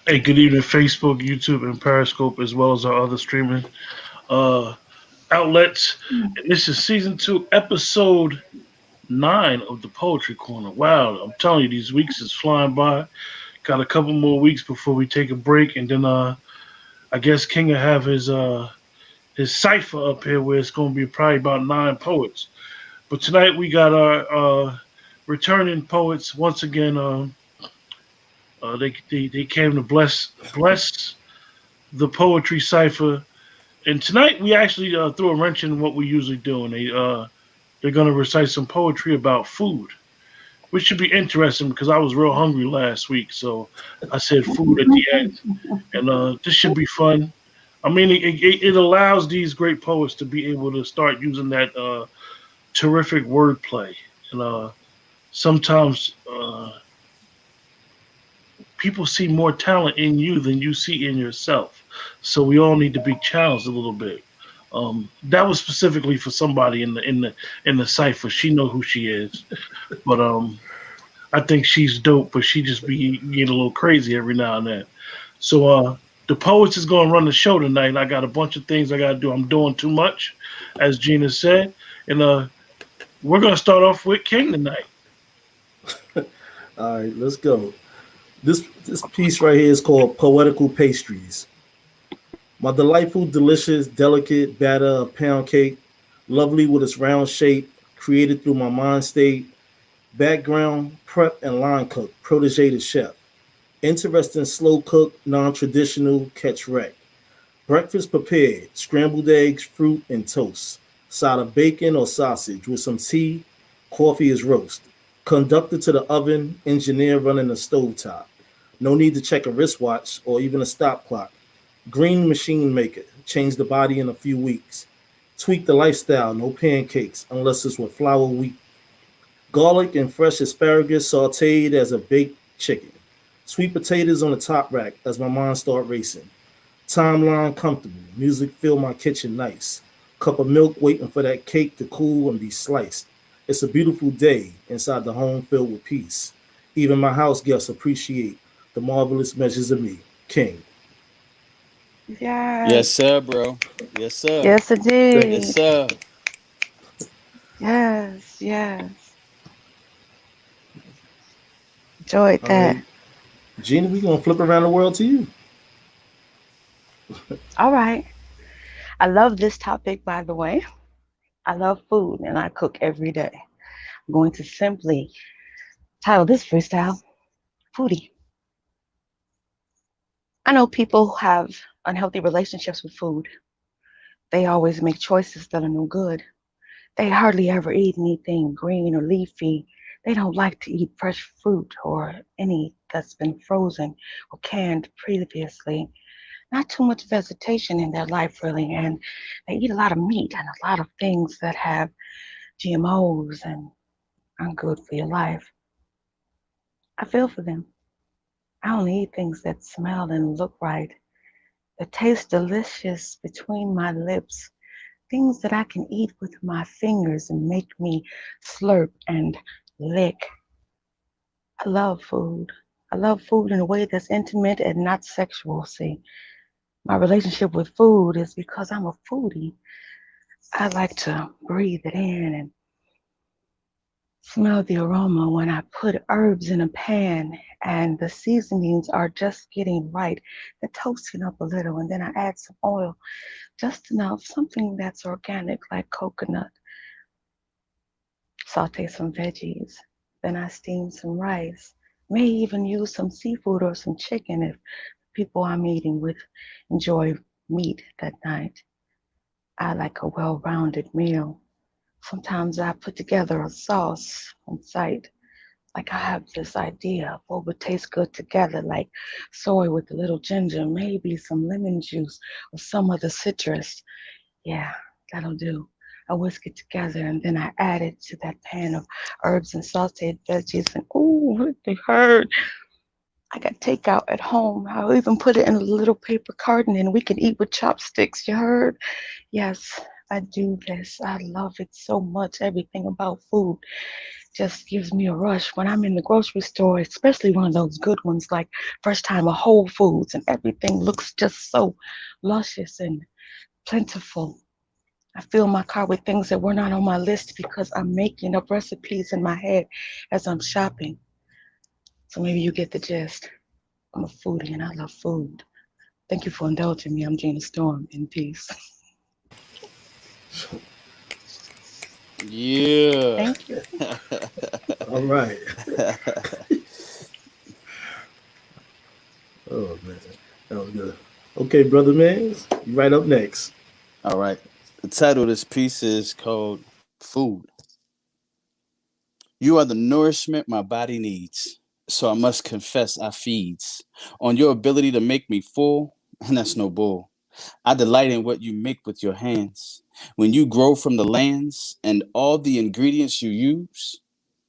Hey, good evening, Facebook, YouTube, and Periscope, as well as our other streaming uh, outlets. And this is season two, episode 9 of the Poetry Corner. Wow, I'm telling you, these weeks is flying by. Got a couple more weeks before we take a break, and then I guess King will have his cipher up here, where it's going to be probably about 9 poets. But tonight we got our returning poets once again. They came to bless the poetry cipher. And tonight we actually threw a wrench in what we usually do, and they're going to recite some poetry about food, which should be interesting because I was real hungry last week, so I said food at the end, and this should be fun. I mean, it allows these great poets to be able to start using that terrific wordplay, and sometimes people see more talent in you than you see in yourself. So we all need to be challenged a little bit. That was specifically for somebody in the cipher. She know who she is, but I think she's dope. But she just be getting a little crazy every now and then. So the poets is gonna run the show tonight. I got a bunch of things I gotta do. I'm doing too much, as Gina said, and we're gonna start off with King tonight. All right, let's go. This piece right here is called Poetical Pastries. My delightful, delicious, delicate batter of pound cake, lovely with its round shape, created through my mind state, background, prep, and line cook, protege to chef. Interesting, slow cook, non traditional, catch wreck. Breakfast prepared, scrambled eggs, fruit, and toast. Side of bacon or sausage with some tea, coffee is roast. Conducted to the oven, engineer running the stovetop. No need to check a wristwatch or even a stop clock. Green machine maker, change the body in a few weeks. Tweak the lifestyle, no pancakes unless it's with flour wheat. Garlic and fresh asparagus sauteed as a baked chicken. Sweet potatoes on the top rack as my mind start racing. Timeline comfortable, music fill my kitchen nice. Cup of milk waiting for that cake to cool and be sliced. It's a beautiful day inside the home filled with peace. Even my house guests appreciate the marvelous measures of me, King. Yes, Yes. sir, bro. Yes, sir. Yes, Thank Yes, indeed. sir. Yes. Yes. Enjoyed All that. right, Gina, we gonna flip around the world to you. All right. I love this topic, by the way. I love food and I cook every day. I'm going to simply title this freestyle Foodie. I know people who have unhealthy relationships with food. They always make choices that are no good. They hardly ever eat anything green or leafy. They don't like to eat fresh fruit or any that's been frozen or canned previously. Not too much vegetation in their life, really, and they eat a lot of meat and a lot of things that have GMOs and aren't good for your life. I feel for them. I only eat things that smell and look right, that taste delicious between my lips, things that I can eat with my fingers and make me slurp and lick. I love food. I love food in a way that's intimate and not sexual. See, my relationship with food is because I'm a foodie. I like to breathe it in and smell the aroma when I put herbs in a pan and the seasonings are just getting right. They're toasting up a little, and then I add some oil, just enough, something that's organic like coconut. Saute some veggies. Then I steam some rice. May even use some seafood or some chicken if people I'm eating with enjoy meat that night. I like a well rounded meal. Sometimes I put together a sauce on site. Like I have this idea of what would taste good together, like soy with a little ginger, maybe some lemon juice or some other citrus. Yeah, that'll do. I whisk it together and then I add it to that pan of herbs and sauteed veggies. And ooh, they hurt. I got takeout at home. I'll even put it in a little paper carton and we can eat with chopsticks. You heard? Yes, I do this. I love it so much. Everything about food. just gives me a rush when I'm in the grocery store, especially one of those good ones like first time a Whole Foods and everything looks just so luscious and plentiful. I fill my car with things that were not on my list because I'm making up recipes in my head as I'm shopping. So maybe you get the gist. I'm a foodie and I love food. Thank you for indulging me. I'm Gina Storm. In peace. Yeah. Thank you. All right. Oh man, that was good. Okay, brother Mans, you right up next. All right. The title of this piece is called Food. You are the nourishment my body needs. So I must confess I feeds on your ability to make me full, and that's no bull. I delight in what you make with your hands. When you grow from the lands and all the ingredients you use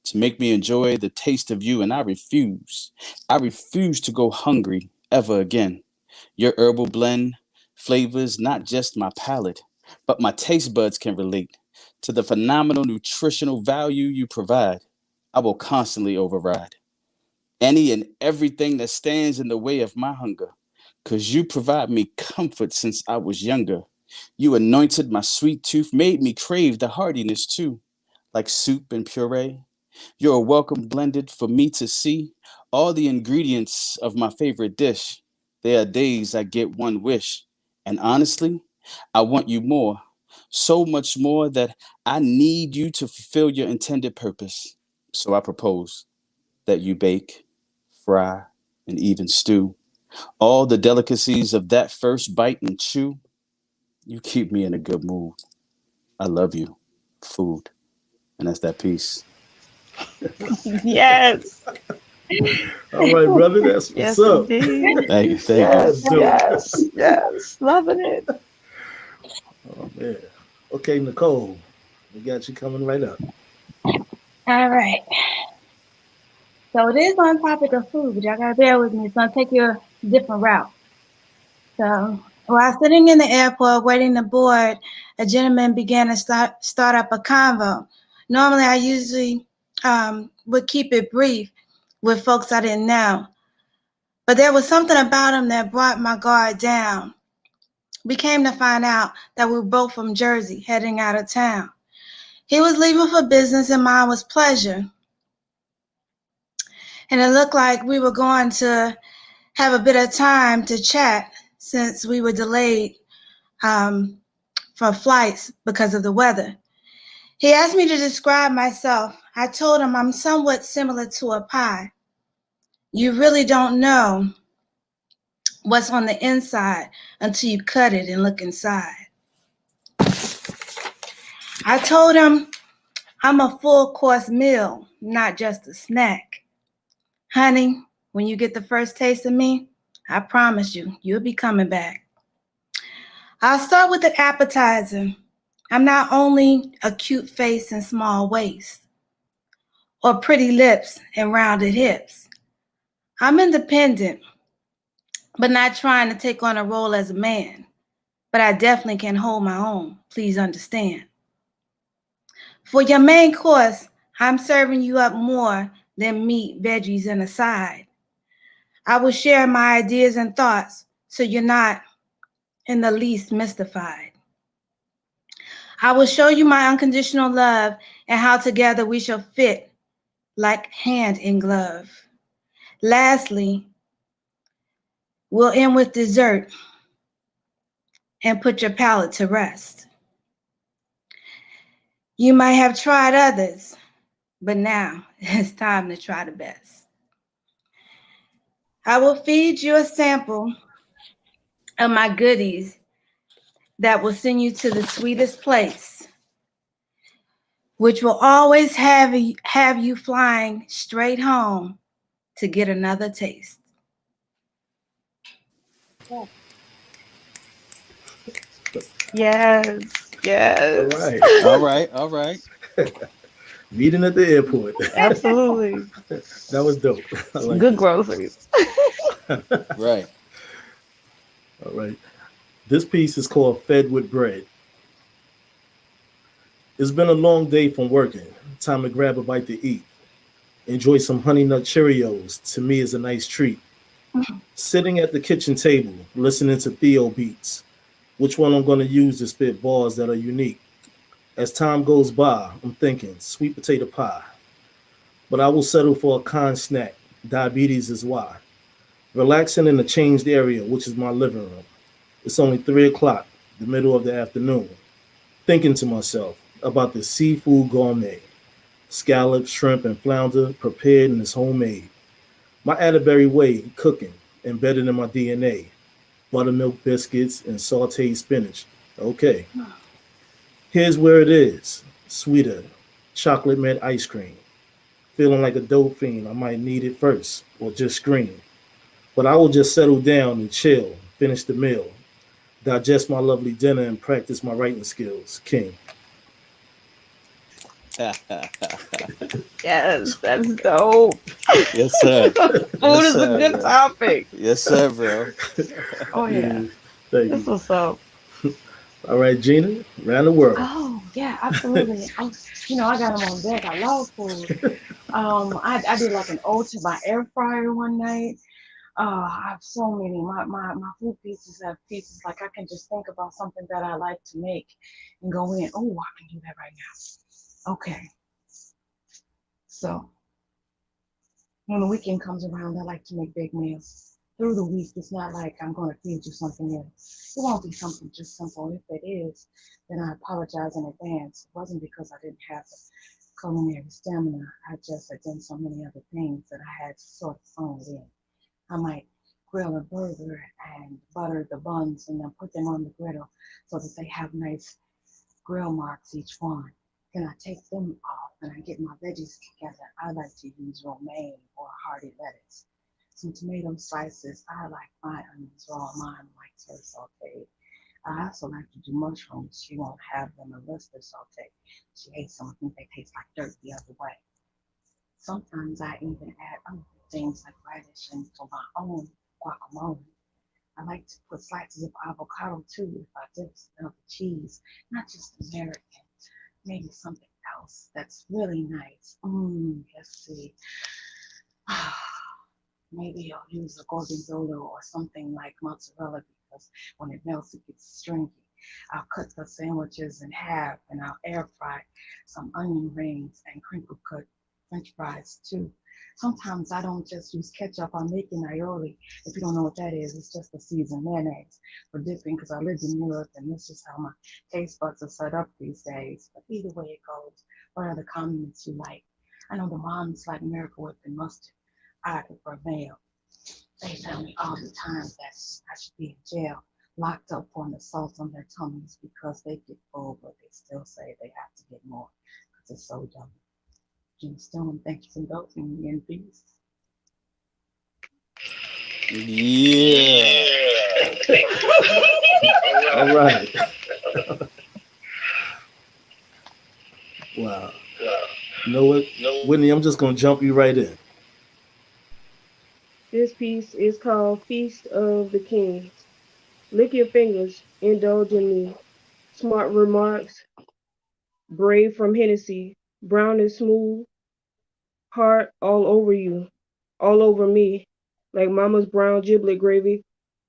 to make me enjoy the taste of you, and I refuse. I refuse to go hungry ever again. Your herbal blend flavors not just my palate, but my taste buds can relate to the phenomenal nutritional value you provide. I will constantly override any and everything that stands in the way of my hunger, because you provide me comfort since I was younger. You anointed my sweet tooth, made me crave the heartiness too, like soup and puree. You're a welcome blended for me to see all the ingredients of my favorite dish. There are days I get one wish, and honestly, I want you more. So much more that I need you to fulfill your intended purpose. So I propose that you bake, fry, and even stew. All the delicacies of that first bite and chew. You keep me in a good mood. I love you. Food. And that's that piece. Yes. All right, brother, that's what's Yes, up. indeed. Thank you. Thank you. That's Yes, dope. yes, yes. Loving it. Oh man. Okay, Nicole, we got you coming right up. All right. So it is on topic of food, but y'all gotta bear with me. It's gonna take you a different route. So while sitting in the airport waiting to board, a gentleman began to start up a convo. Normally, I usually would keep it brief with folks I didn't know, but there was something about him that brought my guard down. We came to find out that we were both from Jersey, heading out of town. He was leaving for business, and mine was pleasure. And it looked like we were going to have a bit of time to chat since we were delayed um, for flights because of the weather. He asked me to describe myself. I told him I'm somewhat similar to a pie. You really don't know what's on the inside until you cut it and look inside. I told him I'm a full course meal, not just a snack. Honey, when you get the first taste of me, I promise you, you'll be coming back. I'll start with an appetizer. I'm not only a cute face and small waist, or pretty lips and rounded hips. I'm independent, but not trying to take on a role as a man. But I definitely can hold my own, please understand. For your main course, I'm serving you up more than meat, veggies, and a side. I will share my ideas and thoughts so you're not in the least mystified. I will show you my unconditional love and how together we shall fit like hand in glove. Lastly, we'll end with dessert and put your palate to rest. You might have tried others, but now it's time to try the best. I will feed you a sample of my goodies that will send you to the sweetest place, which will always have you flying straight home to get another taste. Yes, All yes. right. All right. All right. Meeting at the airport. Absolutely. That was dope. I like Good that. groceries. Right. All right. This piece is called Fed with Bread. It's been a long day from working. Time to grab a bite to eat. Enjoy some honey nut Cheerios. To me, is a nice treat. Sitting at the kitchen table, listening to Theo beats. Which one I'm going to use to spit bars that are unique. As time goes by, I'm thinking sweet potato pie. But I will settle for a con snack. Diabetes is why. Relaxing in a changed area, which is my living room. It's only 3 o'clock, the middle of the afternoon. Thinking to myself about the seafood gourmet. Scallops, shrimp, and flounder prepared and is homemade. My Atterbury way cooking, embedded in my DNA. Buttermilk biscuits and sauteed spinach. Okay, here's where it is. Sweeter, chocolate mint ice cream. Feeling like a dope fiend, I might need it first, or just scream. But I will just settle down and chill, finish the meal, digest my lovely dinner, and practice my writing skills. King. Yes, that's dope. Yes, sir. Food Yes, is a sir, good bro. topic. Yes, sir, bro. Oh yeah, Yeah, thank that's you. what's up. All right, Gina, around the world. Oh yeah, absolutely. I got them on deck. I love food. I did like an ode to my air fryer one night. I have so many. My food pieces have pieces like I can just think about something that I like to make and go in. Oh, I can do that right now. Okay, so when the weekend comes around, I like to make big meals. Through the week, it's not like I'm going to feed you something else. It won't be something just simple. If it is, then I apologize in advance. It wasn't because I didn't have the culinary stamina. I just had done so many other things that I had to sort of phone it in. I might grill a burger and butter the buns and then put them on the griddle so that they have nice grill marks each one. Then I take them off and I get my veggies together. I like to use romaine or hardy lettuce. Some tomato slices. I like my onions raw. Mine likes her sauteed. I also like to do mushrooms. She won't have them unless they're sauteed. She hates them. I think they taste like dirt the other way. Sometimes I even add other things like radish and for my own guacamole. I like to put slices of avocado too if I just love the cheese, not just American, maybe something else that's really nice. Let's see. Maybe I'll use a gorgonzola or something like mozzarella because when it melts, it gets stringy. I'll cut the sandwiches in half and I'll air fry some onion rings and crinkle cut French fries too. Sometimes I don't just use ketchup. I'm making aioli. If you don't know what that is, it's just a seasoned mayonnaise for dipping because I lived in Europe and this is how my taste buds are set up these days. But either way it goes, what are the condiments you like? I know the moms like Miracle Whip and mustard. I prefer mayo. They tell me all the time that I should be in jail, locked up on the salt on their tummies because they get full, but they still say they have to get more because it's so dumb. Jim Stone, thank you for indulging me in peace. Yeah. All right. Wow. You know what, Whitney? I'm just gonna jump you right in. This piece is called Feast of the Kings. Lick your fingers, indulge in me. Smart remarks, brave from Hennessy. Brown and smooth, heart all over you, all over me. Like mama's brown giblet gravy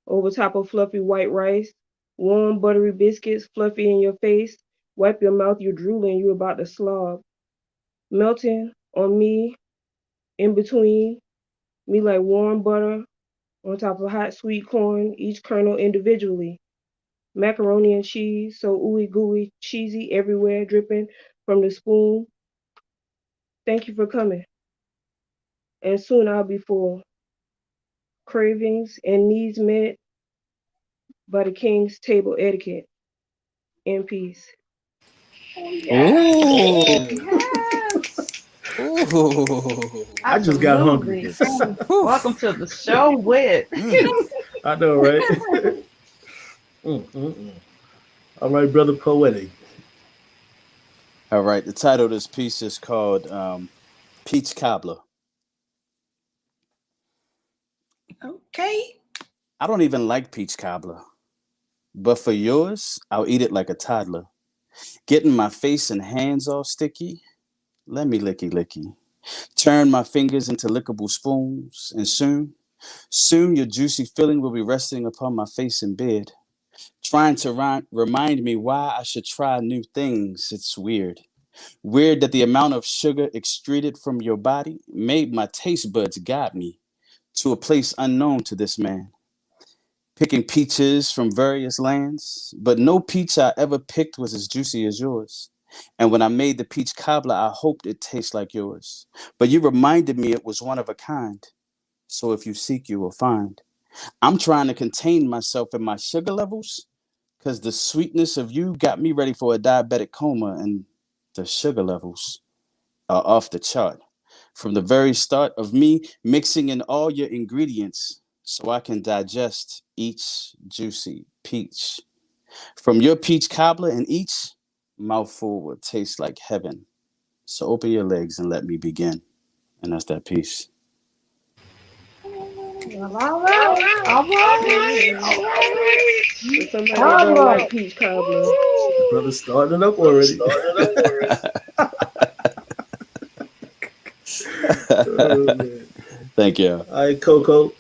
over top of fluffy white rice. Warm buttery biscuits, fluffy in your face. Wipe your mouth, you're drooling, you're about to slob. Melting on me, in between. Me like warm butter on top of hot sweet corn, each kernel individually. Macaroni and cheese, so ooey gooey, cheesy everywhere, dripping from the spoon. Thank you for coming. And soon I'll be full. Cravings and needs met by the king's table etiquette. In peace. Oh yes, Ooh. yes, Ooh. I just got hungry. absolutely. Whew. Welcome to the show with. Mm. I know, right? Mm. All right, brother poetic. All right. The title of this piece is called Peach Cobbler. Okay. I don't even like peach cobbler, but for yours, I'll eat it like a toddler. Getting my face and hands all sticky. Let me licky licky. Turn my fingers into lickable spoons, and soon your juicy feeling will be resting upon my face in bed, trying to remind me why I should try new things. It's weird. Weird that the amount of sugar excreted from your body made my taste buds guide me to a place unknown to this man. Picking peaches from various lands, but no peach I ever picked was as juicy as yours. And when I made the peach cobbler, I hoped it tastes like yours. But you reminded me it was one of a kind. So if you seek, you will find. I'm trying to contain myself and my sugar levels because the sweetness of you got me ready for a diabetic coma, and the sugar levels are off the chart. From the very start of me mixing in all your ingredients so I can digest each juicy peach. From your peach cobbler, and each mouthful will taste like heaven. So open your legs and let me begin. And that's that piece. Well, all right. All right. For somebody that don't like peach cobbler. The brother's starting up already. Oh, man. Thank you. All right, Coco.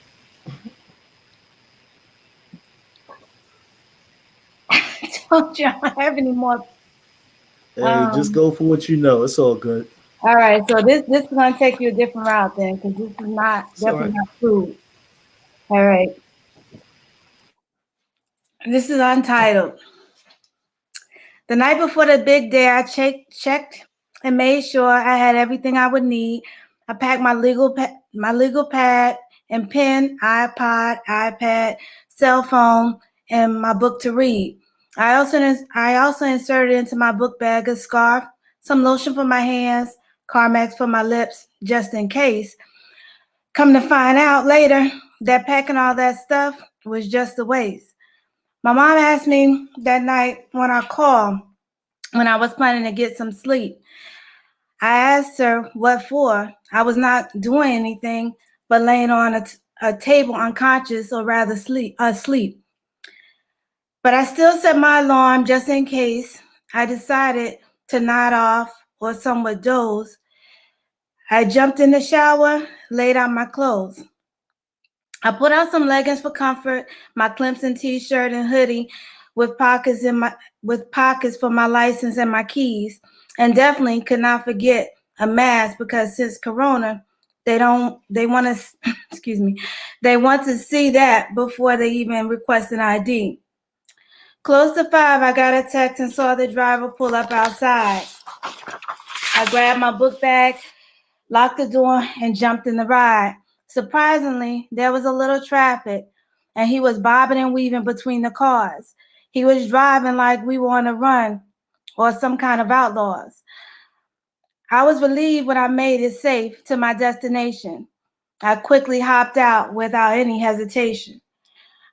Don't you have any more? Hey, just go for what you know. It's all good. All right, so this is gonna take you a different route then, because this is not It's all definitely right. not food. All right, this is untitled. The night before the big day, I checked and made sure I had everything I would need. I packed my legal pad and pen, iPad, cell phone, and my book to read. I also inserted into my book bag a scarf, some lotion for my hands, Carmex for my lips, just in case. Come to find out later that packing all that stuff was just a waste. My mom asked me that night when I called, when I was planning to get some sleep. I asked her what for. I was not doing anything but laying on a table unconscious, or rather asleep. But I still set my alarm just in case. I decided to nod off or somewhat doze. I jumped in the shower, laid out my clothes. I put on some leggings for comfort, my Clemson t-shirt and hoodie with pockets for my license and my keys, and definitely could not forget a mask, because since Corona, they want to excuse me, they want to see that before they even request an ID. Close to 5, I got a text and saw the driver pull up outside. I grabbed my book bag, locked the door, and jumped in the ride. Surprisingly, there was a little traffic, and he was bobbing and weaving between the cars. He was driving like we were on a run or some kind of outlaws. I was relieved when I made it safe to my destination. I quickly hopped out without any hesitation.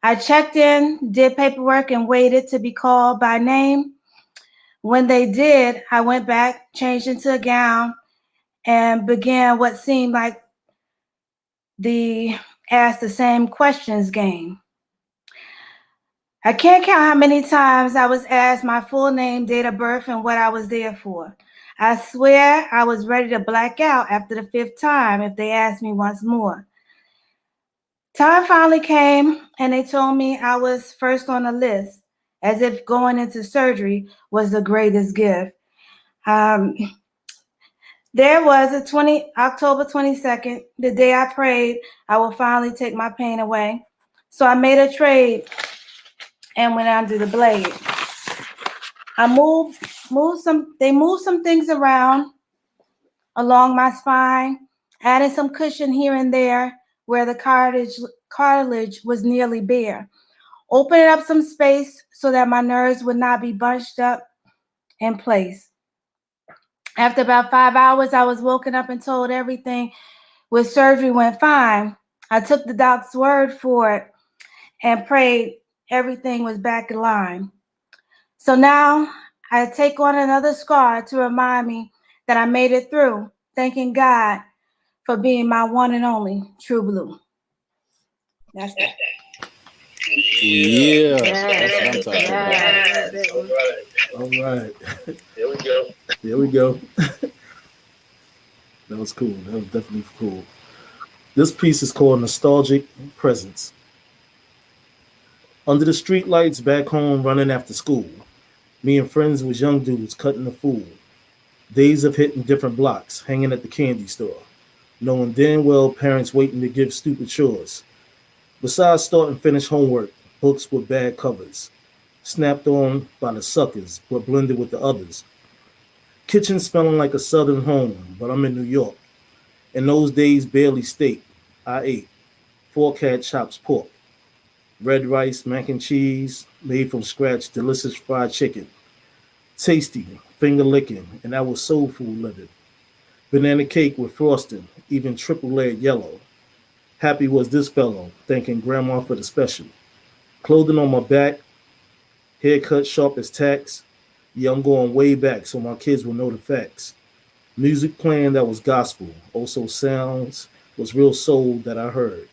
I checked in, did paperwork, and waited to be called by name. When they did, I went back, changed into a gown, and began what seemed like the ask the same questions game. I can't count how many times I was asked my full name, date of birth, and what I was there for. I swear I was ready to black out after the 5th time if they asked me once more. Time finally came, and they told me I was first on the list, as if going into surgery was the greatest gift. There was October 22nd, the day I prayed I will finally take my pain away. So I made a trade and went under the blade. They moved some things around along my spine, added some cushion here and there where the cartilage was nearly bare, opening up some space so that my nerves would not be bunched up in place. After about 5 hours, I was woken up and told everything with surgery went fine. I took the doc's word for it and prayed everything was back in line. So now I take on another scar to remind me that I made it through, thanking God for being my one and only true blue. That's that. Yeah, that's what I'm Yes, talking yes, about. I love that one. All right. There we go. That was cool. That was definitely cool. This piece is called Nostalgic Presence. Under the streetlights back home running after school, me and friends was young dudes cutting the fool. Days of hitting different blocks, hanging at the candy store, knowing damn well parents waiting to give stupid chores. Besides start and finish homework, books with bad covers, snapped on by the suckers, but blended with the others. Kitchen smelling like a southern home, but I'm in New York. In those days, barely steak. I ate. Fork had chops pork, red rice, mac and cheese, made from scratch, delicious fried chicken. Tasty, finger licking, and that was soul food living. Banana cake with frosting, even triple layered yellow. Happy was this fellow, thanking grandma for the special. Clothing on my back, haircut sharp as tacks. Yeah, I'm going way back so my kids will know the facts. Music playing that was gospel, also sounds was real soul that I heard.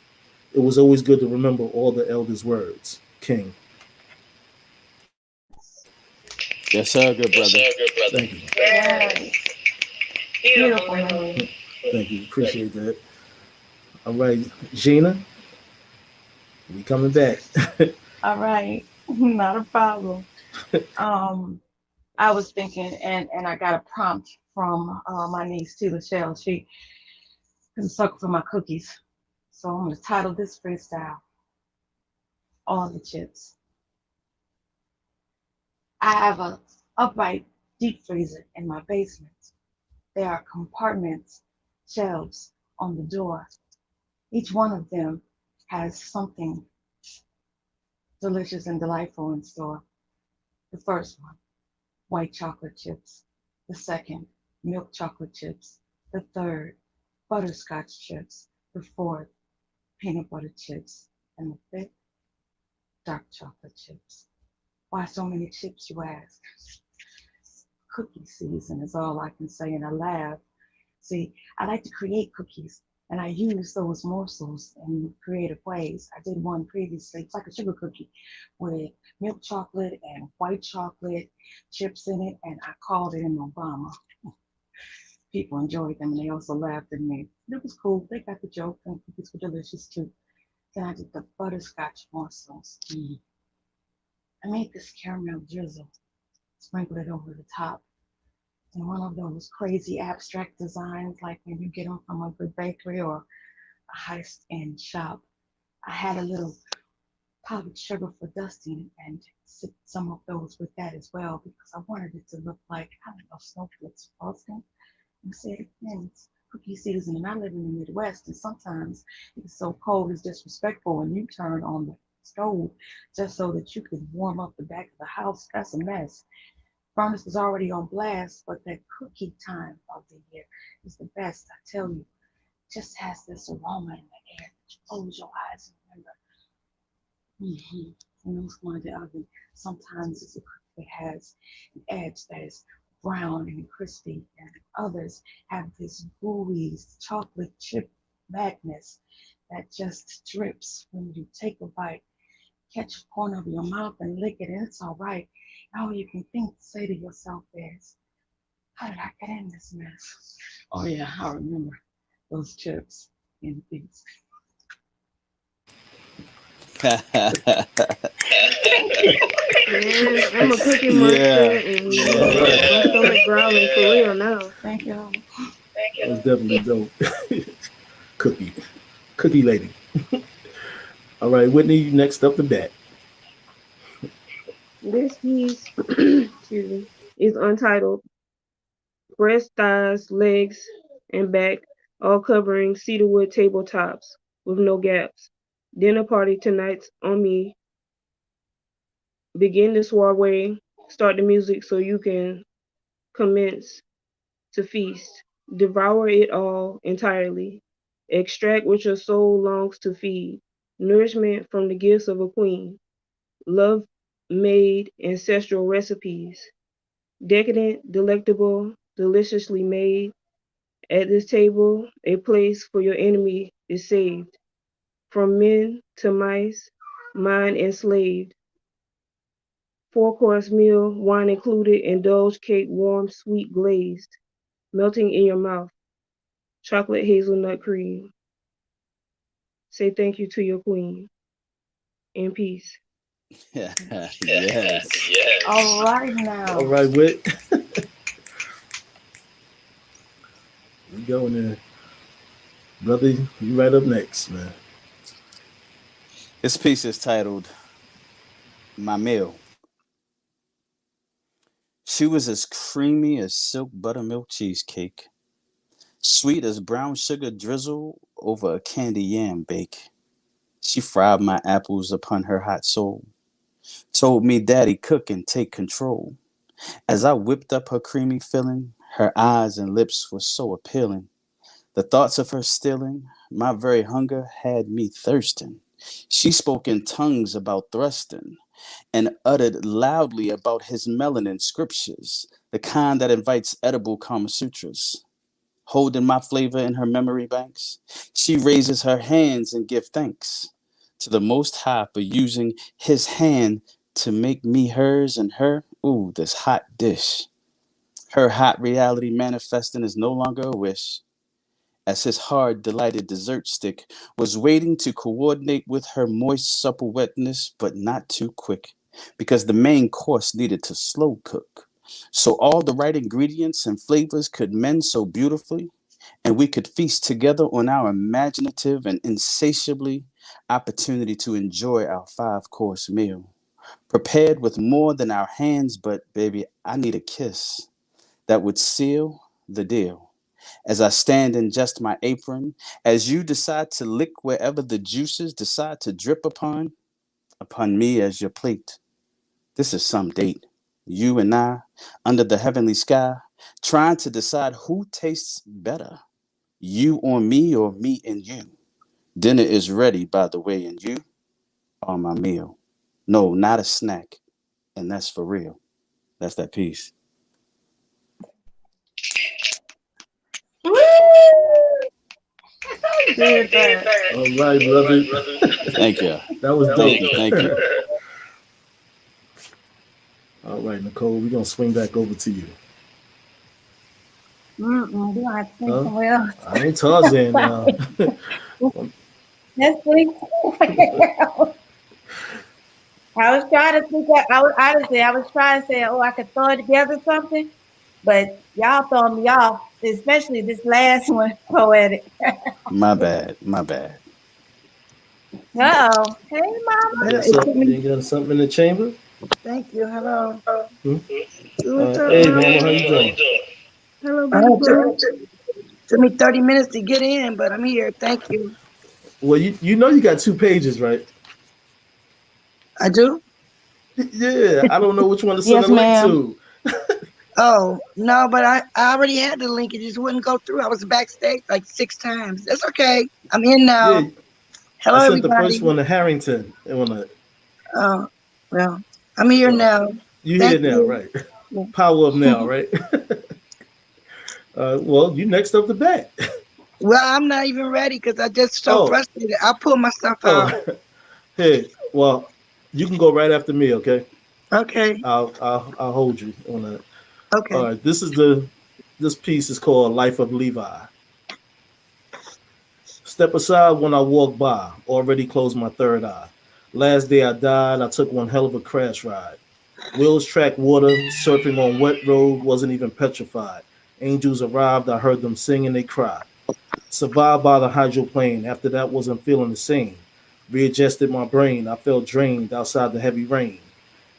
It was always good to remember all the elders' words. King. Yes, sir, good brother. Thank you. Yes. Beautiful memory. Thank you. Appreciate that. All right, Gina, we coming back. All right. Not a problem. Um, I was thinking, and I got a prompt from my niece too, Michelle. She can suck for my cookies. So I'm gonna title this freestyle "All the Chips." I have a upright deep freezer in my basement. There are compartments, shelves on the door. Each one of them has something delicious and delightful in store. The first one, white chocolate chips. The second, milk chocolate chips. The third, butterscotch chips. The fourth, peanut butter chips. And the fifth, dark chocolate chips. Why so many chips, you ask? Cookie season is all I can say, and I laugh. See, I like to create cookies, and I use those morsels in creative ways. I did one previously. It's like a sugar cookie with milk chocolate and white chocolate chips in it, and I called it an Obama. People enjoyed them, and they also laughed at me. It was cool. They got the joke, and cookies were delicious too. Then I did the butterscotch morsels. I made this caramel drizzle, sprinkled it over the top, and one of those crazy abstract designs, like when you get them from a good bakery or a high-end shop. I had a little powdered sugar for dusting and sipped some of those with that as well because I wanted it to look like, I don't know, snowflakes frosting. And said again, it's cookie season, and I live in the Midwest, and sometimes it's so cold, it's disrespectful when you turn on the stove just so that you can warm up the back of the house. That's a mess. Furnace is already on blast, but that cookie time of the year is the best, I tell you. Just has this aroma in the air that you close your eyes and remember. When those go in the oven, sometimes it's a cookie that has an edge that is brown and crispy, and others have this gooey chocolate chip madness that just drips when you take a bite. Catch a corner of your mouth and lick it, and it's all right. All you can think, say to yourself is, how did I get in this mess? Oh yeah, I remember those chips in these. Thank you. Yes, I'm a cookie monster, Yeah, and All yeah. right. my stomach growling for real now. Thank you. That was definitely dope. Cookie. Cookie lady. All right, Whitney, you next up to bat. This piece, excuse me, is untitled. Breast, thighs, legs, and back, all covering cedarwood tabletops with no gaps. Dinner party tonight's on me. Begin the soiree. Start the music so you can commence to feast. Devour it all entirely. Extract what your soul longs to feed. Nourishment from the gifts of a queen. Love made ancestral recipes. Decadent, delectable, deliciously made. At this table, a place for your enemy is saved. From men to mice, mind enslaved. Four-course meal, wine included, indulge cake, warm, sweet, glazed, melting in your mouth. Chocolate hazelnut cream. Say thank you to your queen. In peace. Yes. All right All now. right, Wick. We going there. Brother, you right up next, man. This piece is titled My Meal. She was as creamy as silk buttermilk cheesecake, sweet as brown sugar drizzle over a candy yam bake. She fried my apples upon her hot soul, told me, Daddy, cook and take control. As I whipped up her creamy filling, her eyes and lips were so appealing. The thoughts of her stealing, my very hunger had me thirsting. She spoke in tongues about thrusting and uttered loudly about his melanin scriptures, the kind that invites edible Kama Sutras. Holding my flavor in her memory banks, she raises her hands and give thanks to the Most High for using his hand to make me hers and her. Ooh, this hot dish. Her hot reality manifesting is no longer a wish, as his hard, delighted dessert stick was waiting to coordinate with her moist, supple wetness, but not too quick, because the main course needed to slow cook. So all the right ingredients and flavors could mend so beautifully, and we could feast together on our imaginative and insatiably opportunity to enjoy our five-course meal. Prepared with more than our hands, but baby, I need a kiss that would seal the deal as I stand in just my apron, as you decide to lick wherever the juices decide to drip upon me as your plate. This is some date. You and I, under the heavenly sky, trying to decide who tastes better. You on me or me and you. Dinner is ready, by the way, and you are my meal. No, not a snack. And that's for real. That's that piece. Woo! Did that. All right, brother. Thank you. That was Thank dope. you. Thank you. All right, Nicole, we're gonna swing back over to you. Mm-mm, we gonna have to think Huh? somewhere else. I ain't Tarzan now. Let's think somewhere else. I was trying to think. I was honestly, I was trying to say, oh, I could throw together something, but y'all throwing me off, especially this last one, poetic. My bad. My bad. Oh, hey, You mama. got It took something? me. You got something in the chamber? Thank you. Hello. Hmm? What's up, Hey, mama? mama, how you doing? Hello, Oh, baby it girl. took me 30 minutes to get in, but I'm here. Thank you. Well, you know you got 2 pages, right? I do. Yeah, I don't know which one to send a Yes, link ma'am. to. Oh, no, but I already had the link. It just wouldn't go through. I was backstage like 6 times. That's okay. I'm in now. Yeah, I Hello, sent the everybody. first one to Harrington. Oh, well, I'm here Well, now. you Thank here now, you. right? Power of now, right? Well, you next up the bat. Well, I'm not even ready because I just so Oh, frustrated. I'll pull my stuff oh, out. hey, well, you can go right after me, okay? Okay. I'll hold you on that. All Okay. right, this piece is called Life of Levi. Step aside when I walk by, already closed my third eye. Last day I died, I took one hell of a crash ride. Wheels track water, surfing on wet road, wasn't even petrified. Angels arrived, I heard them sing and they cry. Survived by the hydroplane, after that wasn't feeling the same. Readjusted my brain, I felt drained outside the heavy rain.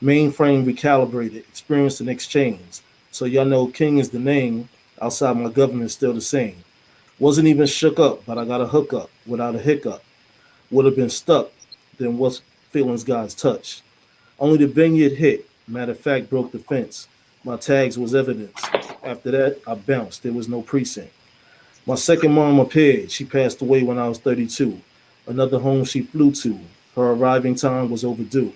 Mainframe recalibrated, experienced an exchange. So y'all know King is the name, outside my government still the same. Wasn't even shook up, but I got a hookup without a hiccup. Would have been stuck, then what's feelings God's touch. Only the vineyard hit, matter of fact, broke the fence. My tags was evidence. After that, I bounced. There was no precinct. My second mom appeared. She passed away when I was 32. Another home she flew to. Her arriving time was overdue.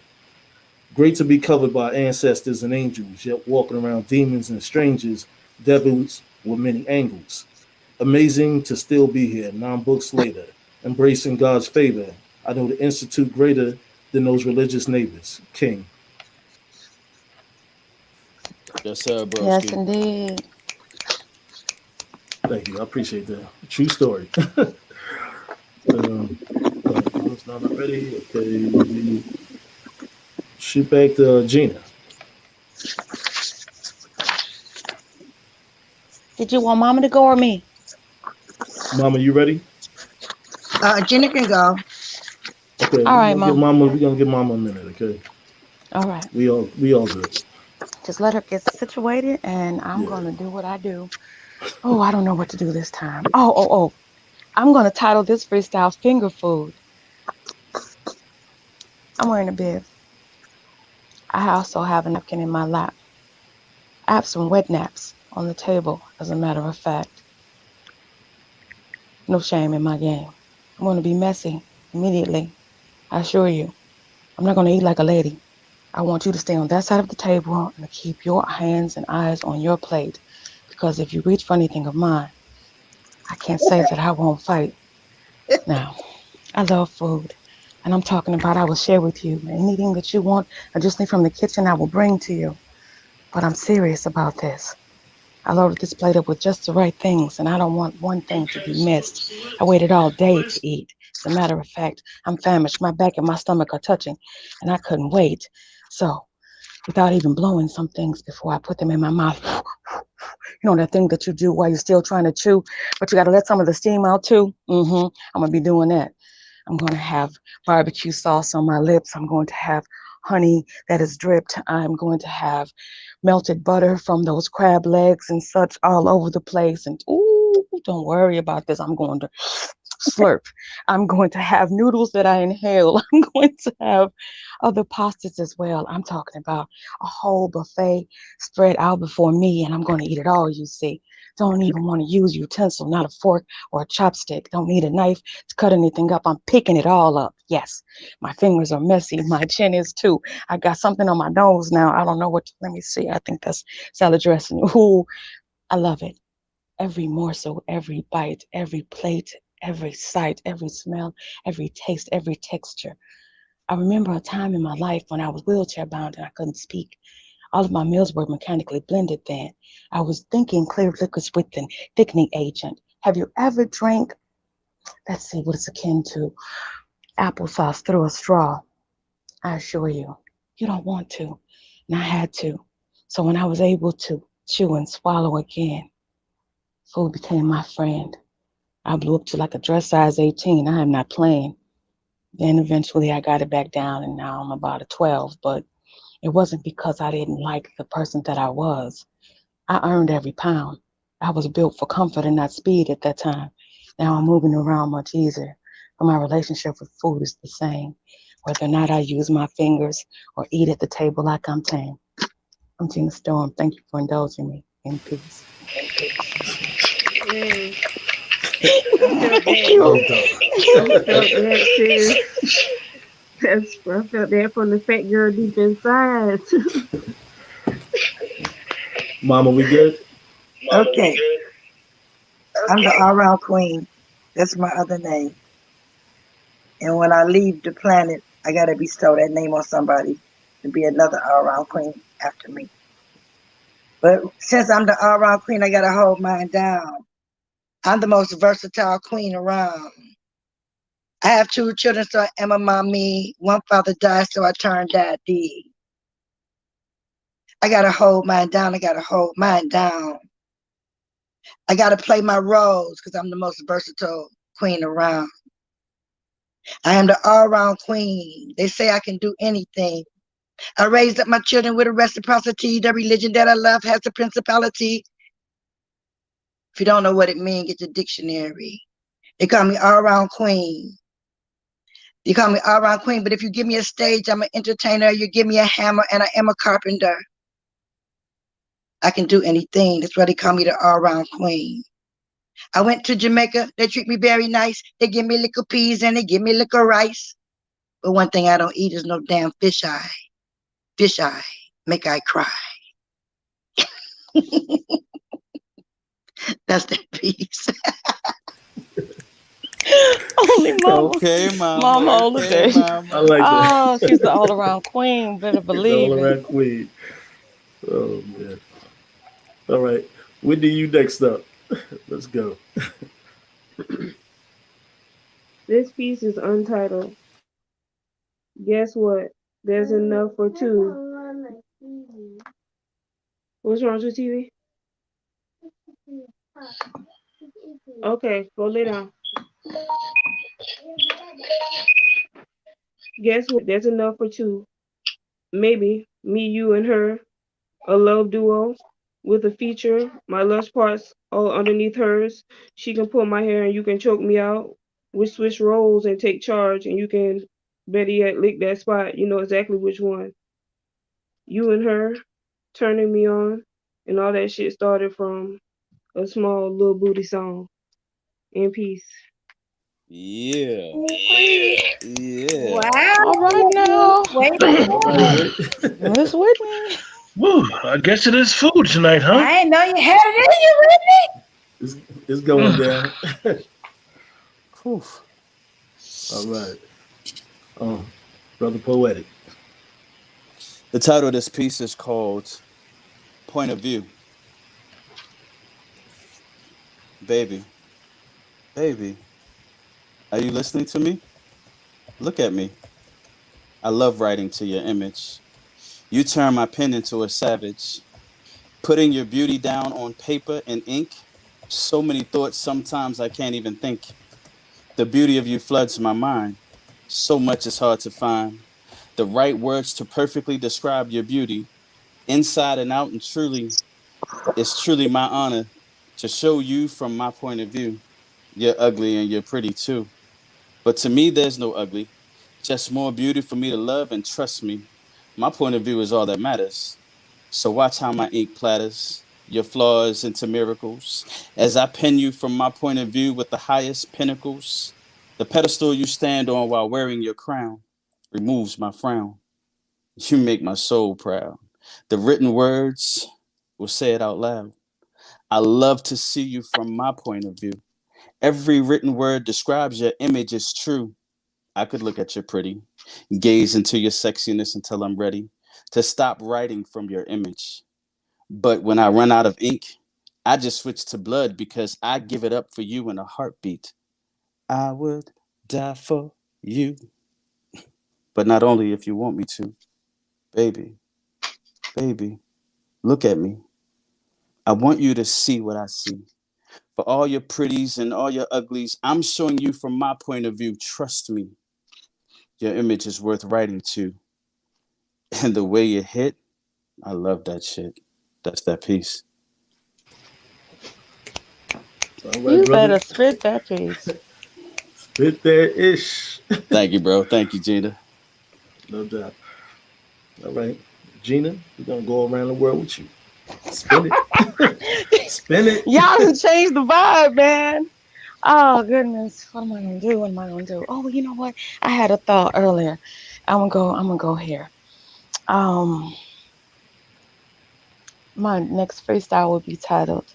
Great to be covered by ancestors and angels, yet walking around demons and strangers, devils with many angles. Amazing to still be here, 9 books later, embracing God's favor. I know the institute greater than those religious neighbors. King. Yes, sir, Yes, broski. indeed. Thank you. I appreciate that. True story. Mom's not ready. Okay. Shoot back to Gina. Did you want Mama to go or me? Mama, you ready? Jenna can go. Okay, All right, Mom. We're gonna give Mama a minute, okay? All right. We all good. Just let her get situated, and I'm Yeah. gonna do what I do. Oh, I don't know what to do this time. Oh. I'm gonna title this freestyle "Finger Food." I'm wearing a bib. I also have a napkin in my lap. I have some wet naps on the table, as a matter of fact. No shame in my game. I'm gonna be messy immediately. I assure you. I'm not gonna eat like a lady. I want you to stay on that side of the table and keep your hands and eyes on your plate. Because if you reach for anything of mine, I can't say that I won't fight. Now, I love food. And I'm talking about I will share with you anything that you want or just need from the kitchen I will bring to you. But I'm serious about this. I loaded this plate up with just the right things, and I don't want one thing to Okay, be so missed. let's I waited all day let's to eat. As a matter of fact, I'm famished. My back and my stomach are touching, and I couldn't wait. So, without even blowing some things before I put them in my mouth, you know that thing that you do while you're still trying to chew, but you got to let some of the steam out too? I'm going to be doing that. I'm going to have barbecue sauce on my lips. I'm going to have honey that is dripped. I'm going to have melted butter from those crab legs and such all over the place. And ooh, don't worry about this. I'm going to slurp. I'm going to have noodles that I inhale. I'm going to have other pastas as well. I'm talking about a whole buffet spread out before me, and I'm going to eat it all, you see. Don't even want to use utensil, not a fork or a chopstick. Don't need a knife to cut anything up. I'm picking it all up. Yes, my fingers are messy. My chin is too. I got something on my nose now. I don't know what. Let me see. I think that's salad dressing. Ooh, I love it. Every morsel, every bite, every plate, every sight, every smell, every taste, every texture. I remember a time in my life when I was wheelchair bound and I couldn't speak. All of my meals were mechanically blended then. I was thinking clear liquids with an thickening agent. Have you ever drank, let's see what it's akin to, applesauce through a straw? I assure you, you don't want to. And I had to. So when I was able to chew and swallow again, food became my friend. I blew up to like a dress size 18. I am not playing. Then eventually I got it back down and now I'm about a 12. But it wasn't because I didn't like the person that I was. I earned every pound. I was built for comfort and not speed at that time. Now I'm moving around much easier. But my relationship with food is the same, whether or not I use my fingers or eat at the table like I'm tame. I'm Tina Storm. Thank you for indulging me. In peace. Man, I felt Thank that. Well you. I done. felt that too. I felt that from the fat girl deep inside. Mama, we good? Okay, I'm the all-round queen. That's my other name. And when I leave the planet, I gotta bestow that name on somebody to be another all-round queen after me. But since I'm the all-round queen, I gotta hold mine down. I'm the most versatile queen around. I have two children, so I am a mommy. One father died, so I turned daddy. I gotta hold mine down. I gotta hold mine down. I gotta play my roles because I'm the most versatile queen around. I am the all-round queen. They say I can do anything. I raised up my children with a reciprocity. The religion that I love has a principality. If you don't know what it means, get the dictionary. They call me all-round queen. You call me all-round queen, but if you give me a stage, I'm an entertainer. You give me a hammer, and I am a carpenter. I can do anything. That's why they call me the all-round queen. I went to Jamaica. They treat me very nice. They give me little peas and they give me little rice. But one thing I don't eat is no damn fish eye. Fish eye make I cry. That's that piece. only mama. Okay, mama. Mama all the Okay, day. I mama. like Oh, she's the that. all around queen. Better The believe all it. around queen. Oh man. All right. Wendy, you next up. Let's go. This piece is untitled. Guess what? There's enough for two. What's wrong with your TV? Okay, go lay down. Guess what? There's enough for two. Maybe me, you, and her, a love duo with a feature. My lush parts all underneath hers. She can pull my hair and you can choke me out. We switch roles and take charge, and you can, better yet, lick that spot. You know exactly which one. You and her turning me on, and all that shit started from a small little booty song. In peace. Yeah. Yeah. Wow. All right now, Wait a All right, minute. wait. Miss Whitney. Woo, I guess it is food tonight, huh? I didn't know you had it in you, Whitney. it's, it's going down. Whew. All right. Um, Brother Poetic. The title of this piece is called Point of View. Baby, baby, are you listening to me? Look at me. I love writing to your image. You turn my pen into a savage, putting your beauty down on paper and ink. So many thoughts, sometimes I can't even think. The beauty of you floods my mind. So much is hard to find. The right words to perfectly describe your beauty, inside and out, and truly, it's truly my honor to show you from my point of view. You're ugly and you're pretty too. But to me, there's no ugly, just more beauty for me to love, and trust me, my point of view is all that matters. So watch how my ink platters your flaws into miracles as I pen you from my point of view with the highest pinnacles. The pedestal you stand on while wearing your crown removes my frown. You make my soul proud. The written words will say it out loud. I love to see you from my point of view. Every written word describes your image is true. I could look at your pretty, gaze into your sexiness until I'm ready to stop writing from your image. But when I run out of ink, I just switch to blood because I give it up for you in a heartbeat. I would die for you, but not only if you want me to. Baby, baby, look at me. I want you to see what I see. For all your pretties and all your uglies, I'm showing you from my point of view. Trust me, your image is worth writing to. And the way you hit, I love that shit. That's that piece. All right, You brother. better spit that piece. Spit that ish. Thank you, bro. Thank you, Gina. No doubt. All right. Gina, we're going to go around the world with you. Spin it. Spin Y'all it. done changed the vibe, man. Oh goodness, what am I gonna do? What am I gonna do? Oh, you know what? I had a thought earlier. I'm gonna go here. Um, my next freestyle will be titled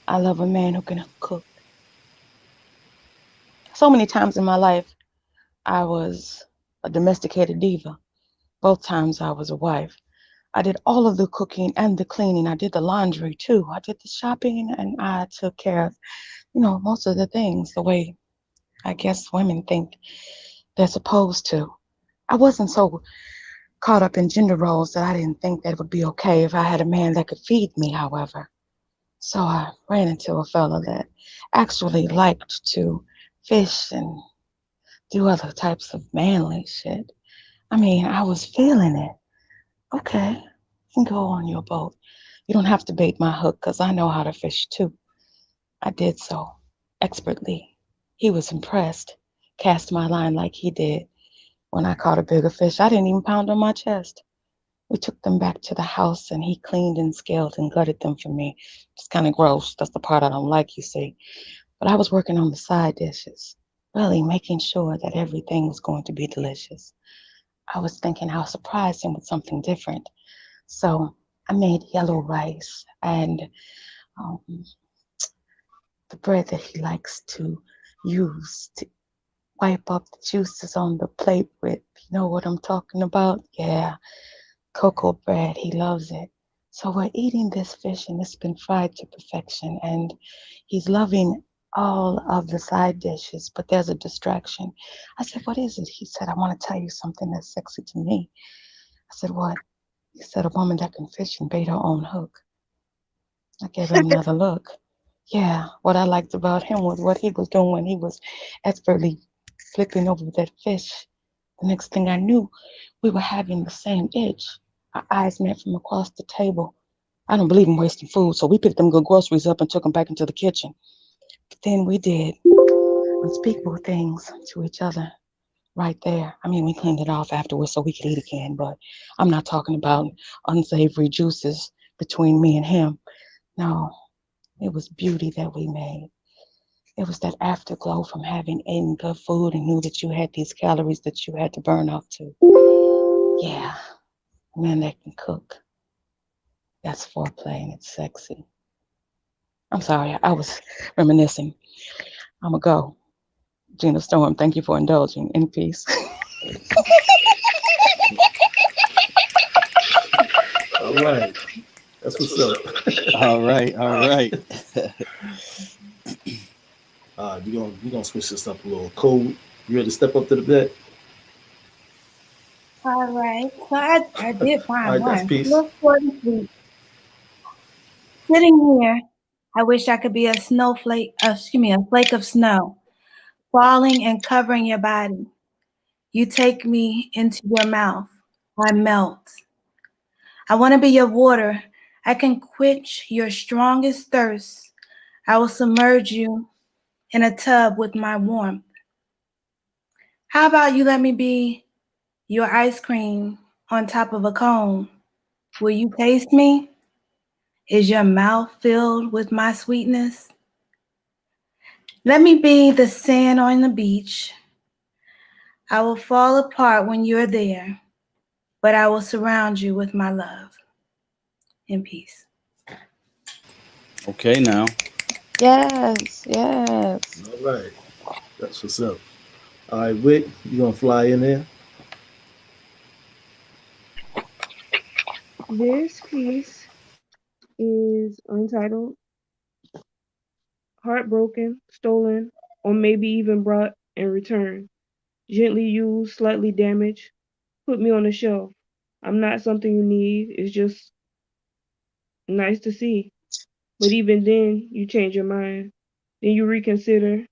"I Love a Man Who Can Cook." So many times in my life, I was a domesticated diva. Both times I was a wife. I did all of the cooking and the cleaning. I did the laundry too. I did the shopping and I took care of, most of the things the way I guess women think they're supposed to. I wasn't so caught up in gender roles that I didn't think that it would be okay if I had a man that could feed me, however. So I ran into a fella that actually liked to fish and do other types of manly shit. I mean, I was feeling it. Okay, you can go on your boat. You don't have to bait my hook because I know how to fish too. I did so expertly. He was impressed, cast my line like he did. When I caught a bigger fish, I didn't even pound on my chest. We took them back to the house and he cleaned and scaled and gutted them for me. It's kind of gross. That's the part I don't like, you see. But I was working on the side dishes, really making sure that everything was going to be delicious. I was thinking I'll surprise him with something different. So I made yellow rice and um, the bread that he likes to use to wipe up the juices on the plate with. You know what I'm talking about? Yeah, cocoa bread. He loves it. So we're eating this fish and it's been fried to perfection. And he's loving all of the side dishes, but there's a distraction. I said, what is it? He said, I want to tell you something that's sexy to me. I said, what? He said, a woman that can fish and bait her own hook. I gave him another look. Yeah, what I liked about him was what he was doing when he was expertly flipping over that fish. The next thing I knew, we were having the same itch. Our eyes met from across the table. I don't believe in wasting food, so we picked them good groceries up and took them back into the kitchen. But then we did unspeakable things to each other right there. I mean, we cleaned it off afterwards so we could eat again, but I'm not talking about unsavory juices between me and him. No, it was beauty that we made. It was that afterglow from having eaten good food and knew that you had these calories that you had to burn off to. Yeah, a man that can cook. That's foreplay and it's sexy. I'm sorry, I was reminiscing. I'm going to go. Gina Storm, thank you for indulging. In peace. All right. That's what's up. All right, all right. We're gonna switch this up a little. Cole, you ready to step up to the bat? All right. So I did All find right, that's one. peace. Look for the sweet. Sitting here, I wish I could be a snowflake, a flake of snow, falling and covering your body. You take me into your mouth. I melt. I want to be your water. I can quench your strongest thirst. I will submerge you in a tub with my warmth. How about you let me be your ice cream on top of a cone? Will you taste me? Is your mouth filled with my sweetness? Let me be the sand on the beach. I will fall apart when you're there, but I will surround you with my love. In peace. Okay, now. Yes, yes. All right. That's what's up. All right, Wick, you gonna fly in there? This piece is untitled, heartbroken, stolen, or maybe even brought and returned. Gently used, slightly damaged. Put me on the shelf. I'm not something you need. It's just nice to see. But even then, you change your mind. Then you reconsider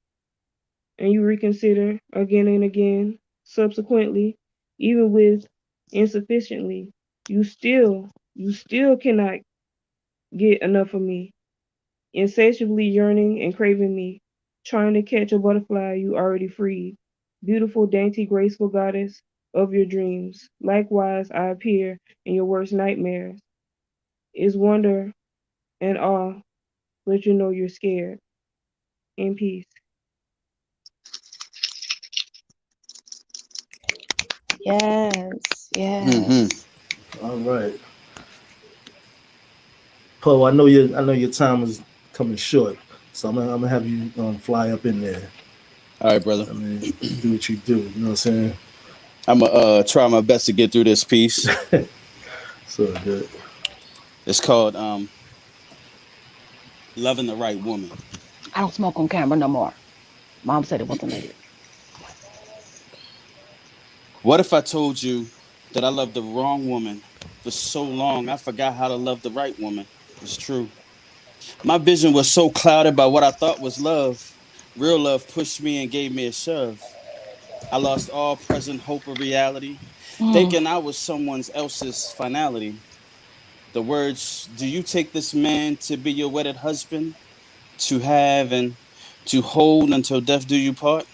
and you reconsider again and again. Subsequently, even with insufficiently, you still cannot get enough of me. Insatiably yearning and craving me, trying to catch a butterfly you already freed. Beautiful, dainty, graceful goddess of your dreams. Likewise, I appear in your worst nightmares. Is wonder and awe, but you know you're scared. In peace. Yes, Mm-hmm. yes. All right. Poe, I know your time is coming short, so I'm gonna have you fly up in there. All right, brother. I mean, do what you do. You know what I'm saying? I'm gonna try my best to get through this piece. So good. It's called "Loving the Right Woman." I don't smoke on camera no more. Mom said it wasn't needed. What if I told you that I loved the wrong woman for so long I forgot how to love the right woman? It's true. My vision was so clouded by what I thought was love. Real love pushed me and gave me a shove. I lost all present hope of reality, Mm. thinking I was someone else's finality. The words, "Do you take this man to be your wedded husband, to have and to hold until death do you part?"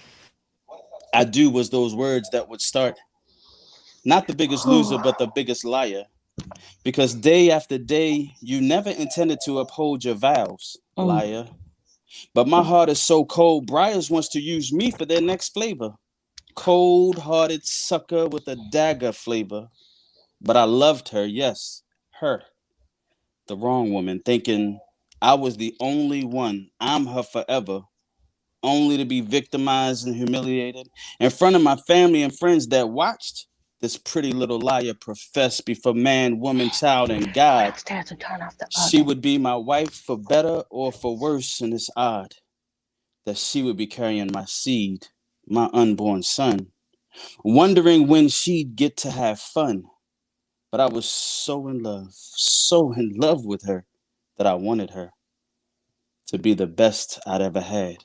I do was those words that would start. Not the biggest loser, but the biggest liar. Because day after day, you never intended to uphold your vows, Mm. liar. But my heart is so cold, Briars wants to use me for their next flavor. Cold hearted sucker with a dagger flavor. But I loved her, yes, her, the wrong woman, thinking I was the only one. I'm her forever. only to be victimized and humiliated in front of my family and friends that watched this pretty little liar profess before man, woman, child, and Go God. downstairs and turn off the She oven. would be my wife for better or for worse, and it's odd that she would be carrying my seed, my unborn son, wondering when she'd get to have fun. But I was so in love with her that I wanted her to be the best I'd ever had.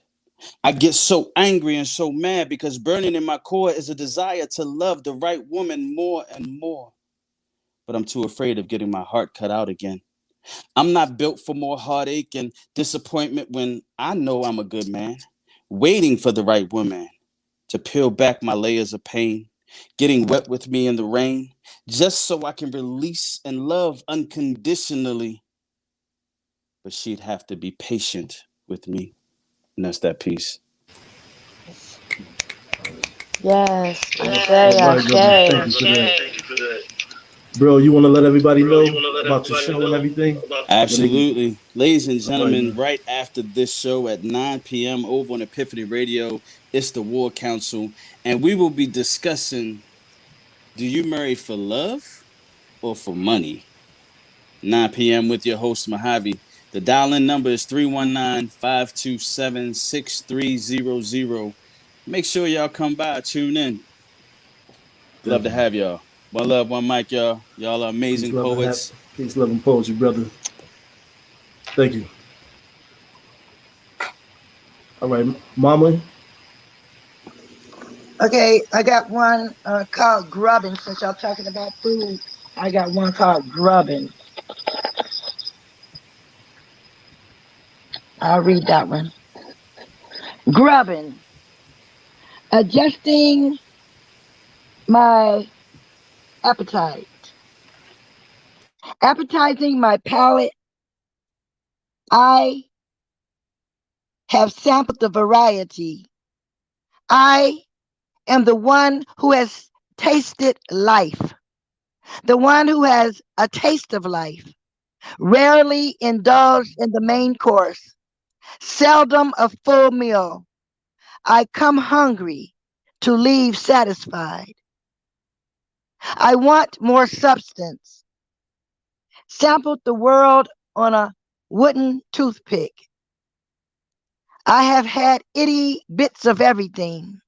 I get so angry and so mad because burning in my core is a desire to love the right woman more and more. But I'm too afraid of getting my heart cut out again. I'm not built for more heartache and disappointment when I know I'm a good man, waiting for the right woman to peel back my layers of pain, getting wet with me in the rain, just so I can release and love unconditionally. But she'd have to be patient with me. And that's that piece. Yes, All Ashay, right, brother. Thank Ashay. you for that. Bro, you want to let everybody know about your show and everything? Where they can... Absolutely. Ladies and All right, gentlemen, man. right after this show at 9 p.m. over on Epiphany Radio, it's the War Council, and we will be discussing, do you marry for love or for money? 9 p.m. with your host, Mojave. The dial-in number is 319-527-6300. Make sure y'all come by, tune in. Love to Definitely. have y'all. One love, one mic, y'all. Y'all are Peace, amazing love, and poets. peace, love, and poetry, brother. Thank you. All right, Mama. Okay, I got one called Grubbin. Since y'all talking about food, I got one called Grubbin. I'll read that one. Grubbin. Adjusting my appetite. Appetizing my palate, I have sampled the variety. I am the one who has tasted life, the one who has a taste of life, rarely indulged in the main course, seldom a full meal. I come hungry to leave satisfied. I want more substance. Sampled the world on a wooden toothpick. I have had itty bits of everything,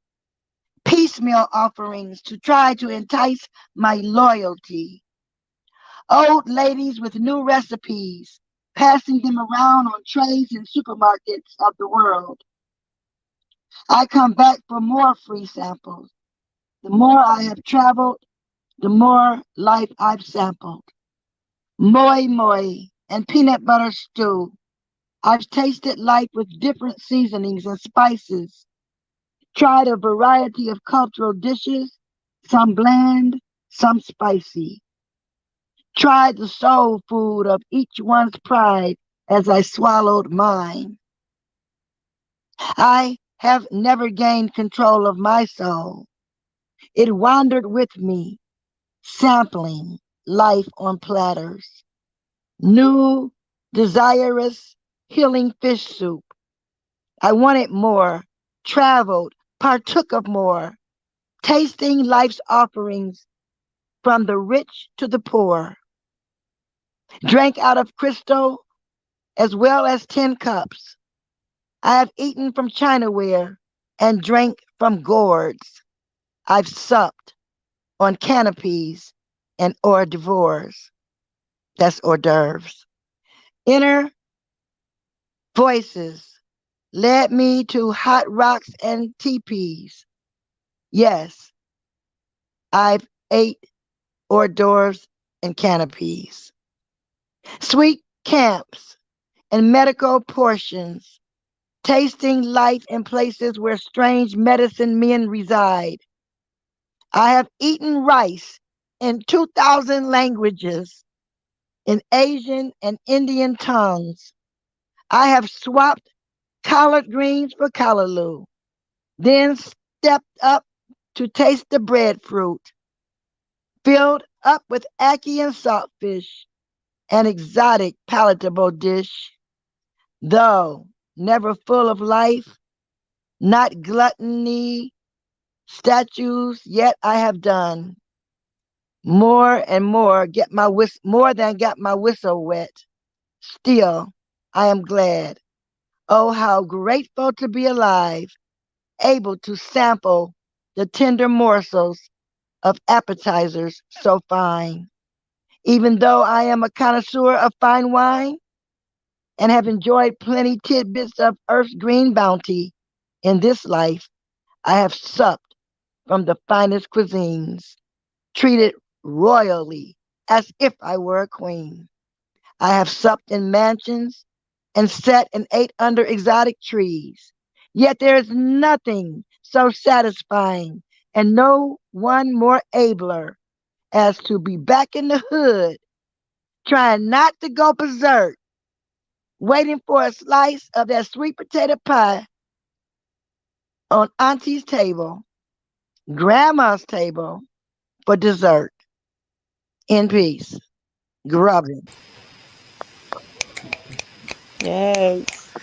piecemeal offerings to try to entice my loyalty. Old ladies with new recipes, passing them around on trays in supermarkets of the world. I come back for more free samples. The more I have traveled, the more life I've sampled. Moi moi and peanut butter stew. I've tasted life with different seasonings and spices. Tried a variety of cultural dishes, some bland, some spicy. Tried the soul food of each one's pride as I swallowed mine. I have never gained control of my soul. It wandered with me, sampling life on platters. New, desirous, healing fish soup. I wanted more, traveled, partook of more, tasting life's offerings from the rich to the poor. Drank out of crystal as well as tin cups. I have eaten from chinaware and drank from gourds. I've supped on canopies and hors d'oeuvres. That's hors d'oeuvres. Inner voices led me to hot rocks and teepees. Yes, I've ate hors d'oeuvres and canopies. Sweet camps and medical portions, tasting life in places where strange medicine men reside. I have eaten rice in 2,000 languages, in Asian and Indian tongues. I have swapped collard greens for callaloo, then stepped up to taste the breadfruit, filled up with ackee and saltfish, an exotic palatable dish. Though never full of life, not gluttony, statues, yet I have done more and more, more than got my whistle wet. Still, I am glad. Oh, how grateful to be alive, able to sample the tender morsels of appetizers so fine. Even though I am a connoisseur of fine wine and have enjoyed plenty tidbits of earth's green bounty in this life, I have supped from the finest cuisines, treated royally as if I were a queen. I have supped in mansions and sat and ate under exotic trees. Yet there is nothing so satisfying and no one more abler as to be back in the hood, trying not to go berserk, waiting for a slice of that sweet potato pie on Auntie's table, Grandma's table for dessert. In peace. Grubbin. Yes.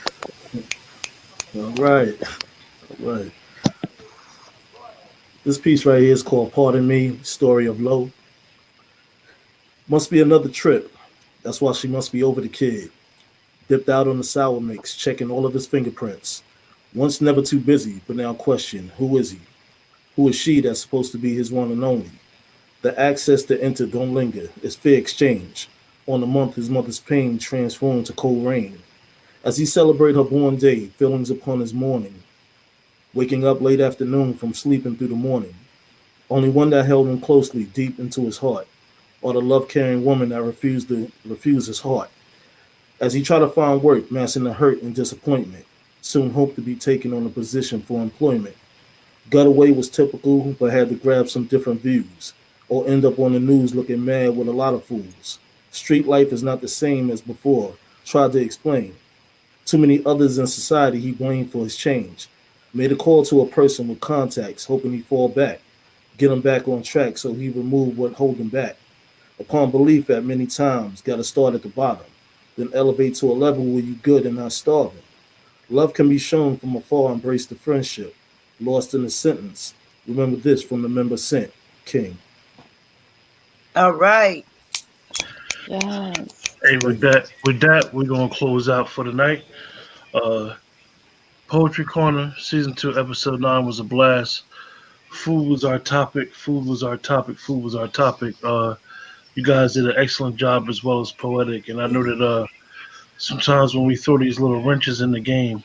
All right. All right. This piece right here is called Pardon Me, Story of Low. Must be another trip. That's why she must be over the kid. Dipped out on the sour mix, checking all of his fingerprints. Once never too busy, but now question, who is he? Who is she that's supposed to be his one and only? The access to enter don't linger. It's fair exchange. On the month, his mother's pain transformed to cold rain. As he celebrate her born day, feelings upon his mourning. Waking up late afternoon from sleeping through the morning. Only one that held him closely deep into his heart, or the love-carrying woman that refused his heart. As he tried to find work, masking the hurt and disappointment, soon hoped to be taken on a position for employment. Gutaway was typical, but had to grab some different views, or end up on the news looking mad with a lot of fools. Street life is not the same as before, tried to explain. Too many others in society he blamed for his change. Made a call to a person with contacts, hoping he'd fall back, get him back on track so he removed what hold him back. Upon belief at many times, gotta start at the bottom, then elevate to a level where you good and not starving. Love can be shown from afar, embrace the friendship. Lost in the sentence. Remember this from the member sent, King. All right. Yes. Hey, Thank you. with that, we're gonna close out for the night. Uh, Poetry Corner season 2, episode 9 was a blast. Food was our topic. Food was our topic. Food was our topic. You guys did an excellent job as well as poetic, and I know that sometimes when we throw these little wrenches in the game,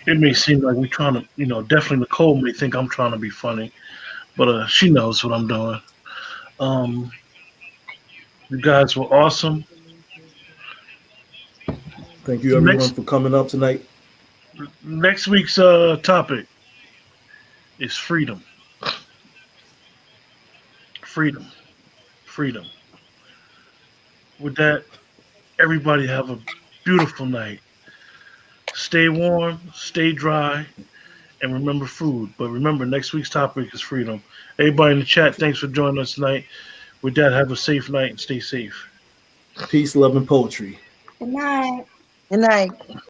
it may seem like we're trying to, definitely Nicole may think I'm trying to be funny, but she knows what I'm doing. Um, you guys were awesome. Thank you everyone Next for coming up tonight. next week's topic is freedom, freedom, freedom. With that, everybody have a beautiful night. Stay warm, stay dry, and remember food. But remember, next week's topic is freedom. Everybody in the chat, thanks for joining us tonight. With that, have a safe night and stay safe. Peace, love, and poetry. Good night. Good night.